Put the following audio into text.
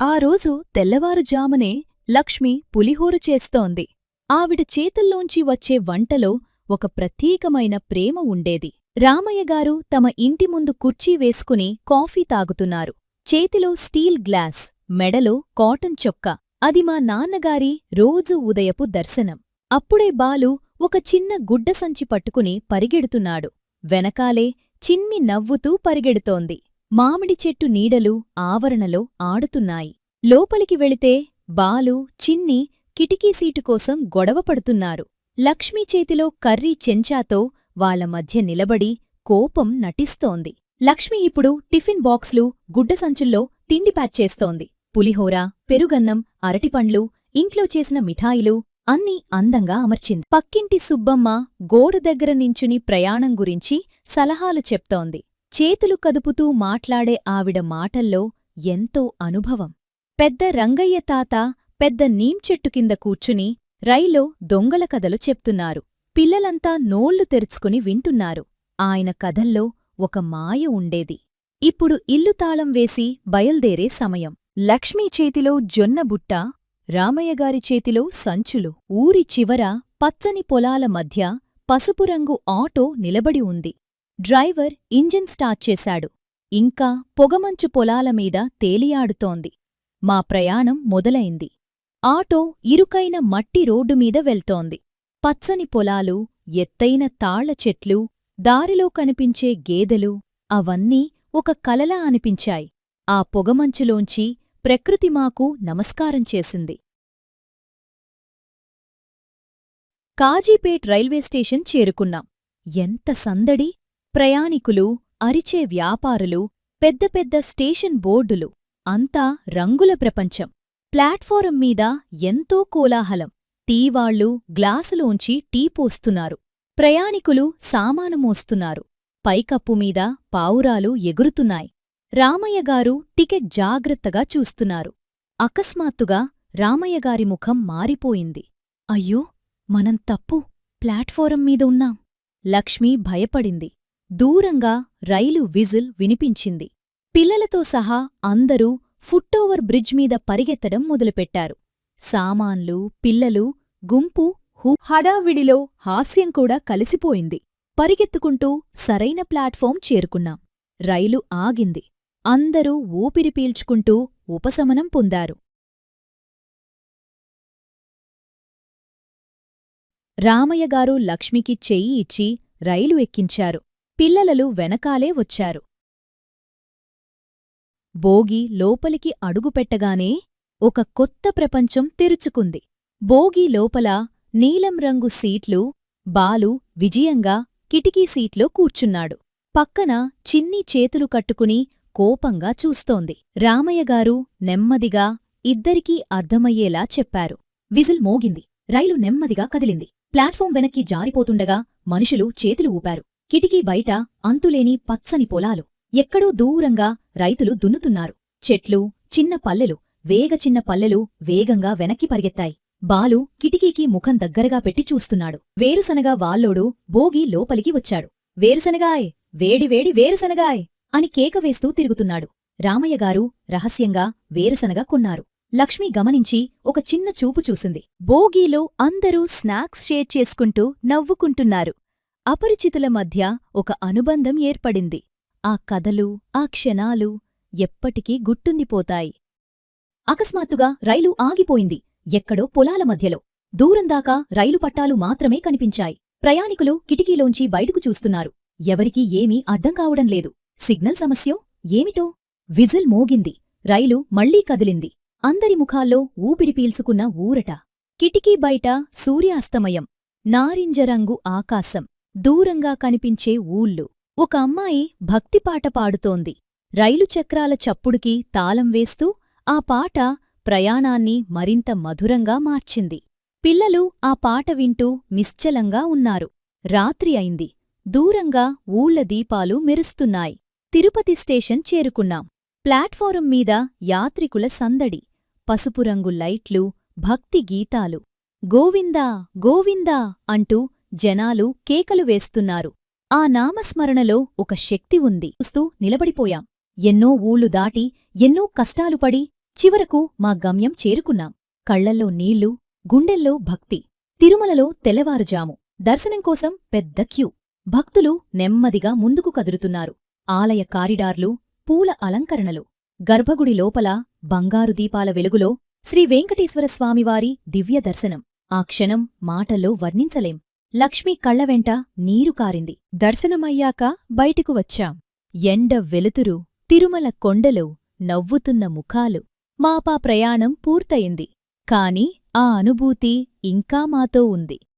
ఆ రోజు తెల్లవారుజామునే లక్ష్మి పులిహోర చేస్తోంది. ఆవిడ చేతుల్లోంచి వచ్చే వంటలో ఒక ప్రత్యేకమైన ప్రేమ ఉండేది. రామయ్యగారు తమ ఇంటి ముందు కుర్చీ వేసుకుని కాఫీ తాగుతున్నారు. చేతిలో స్టీల్ గ్లాస్, మెడలో కాటన్ చొక్కా. అది మా నాన్నగారి రోజూ ఉదయపు దర్శనం. అప్పుడే బాలు ఒక చిన్న గుడ్డ సంచి పట్టుకుని పరిగెడుతున్నాడు. వెనకాలే చిన్ని నవ్వుతూ పరిగెడుతోంది. మామిడి చెట్టు నీడలు ఆవరణలో ఆడుతున్నాయి. లోపలికి వెళితే బాలు, చిన్ని కిటికీ సీటు కోసం గొడవపడుతున్నారు. లక్ష్మీ చేతిలో కర్రీ చెంచాతో వాళ్ల మధ్య నిలబడి కోపం నటిస్తోంది. లక్ష్మి ఇప్పుడు టిఫిన్ బాక్స్లు, గుడ్డ సంచుల్లో తిండి ప్యాక్ చేస్తోంది. పులిహోర, పెరుగన్నం, అరటిపండ్లు, ఇంట్లో చేసిన మిఠాయిలు అన్నీ అందంగా అమర్చింది. పక్కింటి సుబ్బమ్మ గోడ దగ్గర నించుని ప్రయాణం గురించి సలహాలు చెప్తోంది. చేతులు కదుపుతూ మాట్లాడే ఆవిడ మాటల్లో ఎంతో అనుభవం. పెద్ద రంగయ్య తాత పెద్ద నీంచెట్టు కింద కూర్చుని రైల్లో దొంగల కథలు చెప్తున్నారు. పిల్లలంతా నోళ్లు తెరుచుకుని వింటున్నారు. ఆయన కథల్లో ఒక మాయ ఉండేది. ఇప్పుడు ఇల్లు తాళం వేసి బయల్దేరే సమయం. లక్ష్మీ చేతిలో జొన్నబుట్ట, రామయ్యగారి చేతిలో సంచులు. ఊరి చివర పచ్చని పొలాల మధ్య పసుపురంగు ఆటో నిలబడి ఉంది. డ్రైవర్ ఇంజిన్ స్టార్ట్ చేశాడు. ఇంకా పొగమంచు పొలాలమీద తేలియాడుతోంది. మా ప్రయాణం మొదలైంది. ఆటో ఇరుకైన మట్టి రోడ్డుమీద వెళ్తోంది. పచ్చని పొలాలు, ఎత్తైన తాళ్ల చెట్లు, దారిలో కనిపించే గేదెలు అవన్నీ ఒక కలలా అనిపించాయి. ఆ పొగమంచులోంచి ప్రకృతి మాకు నమస్కారం చేసింది. కాజీపేట్ రైల్వే స్టేషన్ చేరుకున్నాం. ఎంత సందడి! ప్రయాణికులు, అరిచే వ్యాపారులు, పెద్ద పెద్ద స్టేషన్ బోర్డులు, అంతా రంగుల ప్రపంచం. ప్లాట్ఫారం మీద ఎంతో కోలాహలం. టీవాళ్లు గ్లాసులోంచి టీ పోస్తున్నారు. ప్రయాణికులు సామాను మోస్తున్నారు. పైకప్పుమీద పావురాలు ఎగురుతున్నాయి. రామయ్యగారు టికెట్ జాగ్రత్తగా చూస్తున్నారు. అకస్మాత్తుగా రామయ్యగారి ముఖం మారిపోయింది. అయ్యో, మనం తప్పు ప్లాట్ఫారం మీద ఉన్నాం. లక్ష్మి భయపడింది. దూరంగా రైలు విజిల్ వినిపించింది. పిల్లలతో సహా అందరూ ఫుట్టోవర్ బ్రిడ్జ్ మీద పరిగెత్తడం మొదలుపెట్టారు. సామాన్లు, పిల్లలు, గుంపు హడావిడిలో హాస్యం కూడా కలిసిపోయింది. పరిగెత్తుకుంటూ సరైన ప్లాట్ఫాం చేరుకున్నాం. రైలు ఆగింది. అందరూ ఊపిరి పీల్చుకుంటూ ఉపశమనం పొందారు. రామయ్యగారు లక్ష్మికి చెయ్యి ఇచ్చి రైలు ఎక్కించారు. పిల్లలు వెనకాలే వచ్చారు. బోగి లోపలికి అడుగుపెట్టగానే ఒక కొత్త ప్రపంచం తెరుచుకుంది. బోగీ లోపల నీలం రంగు సీట్లు. బాలు విజయంగా కిటికీ సీట్లో కూర్చున్నాడు. పక్కన చిన్ని చేతులు కట్టుకుని కోపంగా చూస్తోంది. రామయ్యగారు నెమ్మదిగా ఇద్దరికీ అర్థమయ్యేలా చెప్పారు. విజిల్ మోగింది. రైలు నెమ్మదిగా కదిలింది. ప్లాట్ఫాం వెనక్కి జారిపోతుండగా మనుషులు చేతులు ఊపారు. కిటికీ బయట అంతులేని పచ్చని పొలాలు. ఎక్కడో దూరంగా రైతులు దున్నుతున్నారు. చెట్లు, చిన్న పల్లెలు, చిన్న పల్లెలు వేగంగా వెనక్కి పరిగెత్తాయి. బాలు కిటికీకి ముఖం దగ్గరగా పెట్టి చూస్తున్నాడు. వేరుశనగా వాళ్లోడు బోగి లోపలికి వచ్చాడు. వేరుశనగాయ్, వేడివేడి వేరుశనగాయ్ అని కేకవేస్తూ తిరుగుతున్నాడు. రామయ్యగారు రహస్యంగా వేరుశనగ కొన్నారు. లక్ష్మి గమనించి ఒక చిన్న చూపు చూసింది. బోగీలో అందరూ స్నాక్స్ షేర్ చేసుకుంటూ నవ్వుకుంటున్నారు. అపరిచితుల మధ్య ఒక అనుబంధం ఏర్పడింది. ఆ కథలు, ఆ క్షణాలు ఎప్పటికీ గుర్తుండిపోతాయి. అకస్మాత్తుగా రైలు ఆగిపోయింది. ఎక్కడో పొలాల మధ్యలో. దూరందాకా రైలు పట్టాలు మాత్రమే కనిపించాయి. ప్రయాణికులు కిటికీలోంచి బయటకు చూస్తున్నారు. ఎవరికీ ఏమీ అర్థం కావడంలేదు. సిగ్నల్ సమస్యో ఏమిటో? విజిల్ మోగింది. రైలు మళ్లీ కదిలింది. అందరి ముఖాల్లో ఊపిరి పీల్చుకున్న ఊరట. కిటికీ బయట సూర్యాస్తమయం, నారింజరంగు ఆకాశం, దూరంగా కనిపించే ఊళ్ళు. ఒక అమ్మాయి భక్తిపాట పాడుతోంది. రైలు చక్రాల చప్పుడుకి తాళం వేస్తూ ఆ పాట ప్రయాణాన్ని మరింత మధురంగా మార్చింది. పిల్లలు ఆ పాట వింటూ నిశ్చలంగా ఉన్నారు. రాత్రి అయింది. దూరంగా ఊళ్ల దీపాలు మెరుస్తున్నాయి. తిరుపతి స్టేషన్ చేరుకున్నాం. ప్లాట్ఫారం మీద యాత్రికుల సందడి. పసుపురంగు లైట్లు, భక్తి గీతాలు. గోవిందా గోవిందా అంటూ జనాలు కేకలు వేస్తున్నారు. ఆ నామస్మరణలో ఒక శక్తి ఉంది. చూస్తూ నిలబడిపోయాం. ఎన్నో ఊళ్ళు దాటి, ఎన్నో కష్టాలు పడి, చివరకు మా గమ్యం చేరుకున్నాం. కళ్లల్లో నీళ్లు, గుండెల్లో భక్తి. తిరుమలలో తెల్లవారుజాము. దర్శనం కోసం పెద్ద క్యూ. భక్తులు నెమ్మదిగా ముందుకు కదులుతున్నారు. ఆలయ కారిడార్లు, పూల అలంకరణలు. గర్భగుడి లోపల బంగారు దీపాల వెలుగులో శ్రీవేంకటేశ్వరస్వామివారి దివ్యదర్శనం. ఆ క్షణం మాటల్లో వర్ణించలేం. లక్ష్మి కళ్లవెంట నీరు కారింది. దర్శనమయ్యాక బయటికి వచ్చాం. ఎండ వెలుతురు, తిరుమల కొండలు, నవ్వుతున్న ముఖాలు. మాపా ప్రయాణం పూర్తయింది. కాని ఆ అనుభూతి ఇంకా మాతో ఉంది.